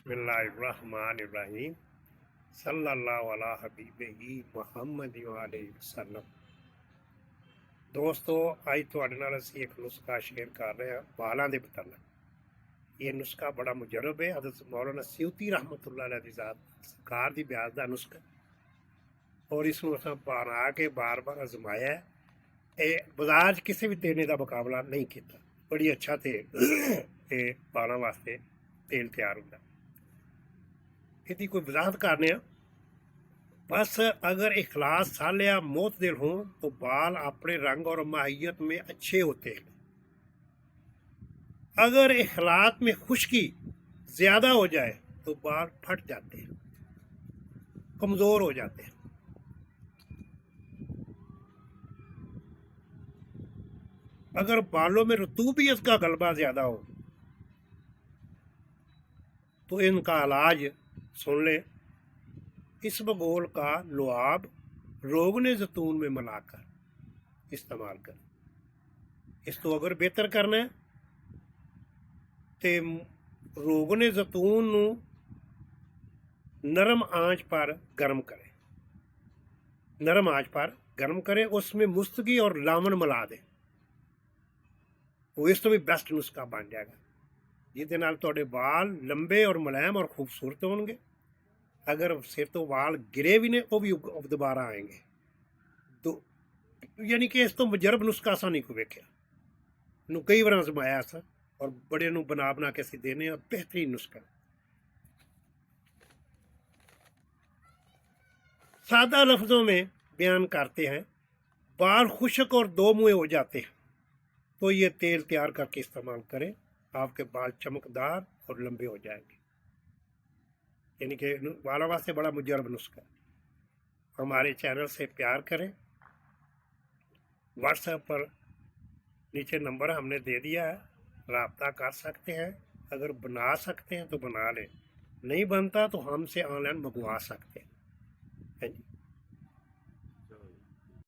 बिस्मिल्लाहिर्रहमानिर्रहीम सल्लल्लाहु अला हबीबिही मुहम्मद अलैहि वसल्लम। ਦੋਸਤੋ ਅੱਜ ਤੁਹਾਡੇ ਨਾਲ ਅਸੀਂ ਇੱਕ ਨੁਸਖਾ ਸ਼ੇਅਰ ਕਰ ਰਹੇ ਹਾਂ ਵਾਲਾਂ ਦੇ ਮੁਤਲਕ। ਇਹ ਨੁਸਖਾ ਬੜਾ ਮੁਜਰਬ ਹੈ। ਹਜ਼ਰਤ ਮੌਲਾਨਾ ਸਿਊਤੀ ਰਹਿਮਤੁल्लाह अलैह ਦੀ ਜ਼ਾਤ ਸਰਕਾਰ ਦੀ ਬਿਆਸ ਦਾ ਨੁਸਖਾ, ਔਰ ਇਸ ਨੂੰ ਅਸੀਂ ਬਣਾ ਕੇ ਬਾਰ-ਬਾਰ ਅਜ਼ਮਾਇਆ ਹੈ। ਇਹ ਬਾਜ਼ਾਰ 'ਚ ਕਿਸੇ ਵੀ ਤੇਲ ਦਾ ਮੁਕਾਬਲਾ ਨਹੀਂ ਕੀਤਾ। ਬੜੀ ਅੱਛਾ ਤੇਲ ਇਹ ਵਾਲਾਂ ਵਾਸਤੇ ਤੇਲ ਤਿਆਰ ਹੁੰਦਾ। ਇਹਦੀ ਕੋਈ वजाहत करने बस अगर इखलास सालिया मोतदिल हों तो बाल अपने रंग और माहियत में अच्छे होते हैं। अगर इखलास में खुश्की ज़्यादा हो जाए तो बाल फट जाते हैं, कमज़ोर हो जाते हैं। अगर बालों में रतूबियत का गलबा ज़्यादा हो तो इनका इलाज सुन लें। इसबगोल का लुआब रोगने जैतून में मिलाकर इस्तेमाल करें। इस तो अगर बेहतर करना है तो रोगने जैतून नू नरम आंच पर गर्म करें। नरम आंच पर गर्म करें, उसमें मुस्तगी और लावन मिला दें। वो इस तो भी बेस्ट नुस्खा बन जाएगा, जिसके नाल तुहाडे बाल लंबे और मुलायम और खूबसूरत होंगे। अगर सिर तो वाल गिरे भी ने वो भी दोबारा आएंगे। तो यानी कि इस तो मुजरब नुस्खा असा नहीं कोई वेख्या, नू कई बार आजमाया असा और बड़े नू बना बना के असीं देने बेहतरीन नुस्खा। सादा लफ्ज़ों में बयान करते हैं, बाल खुश्क और दो मुँहे हो जाते हैं तो ये तेल तैयार करके इस्तेमाल करें। आपके बाल चमकदार और लंबे हो जाएंगे। यानी कि बालों वास्ते बड़ा मुजरब नुस्खा। हमारे चैनल से प्यार करें। व्हाट्सएप पर नीचे नंबर हमने दे दिया है, रब्ता कर सकते हैं। अगर बना सकते हैं तो बना लें, नहीं बनता तो हमसे ऑनलाइन मंगवा सकते हैं।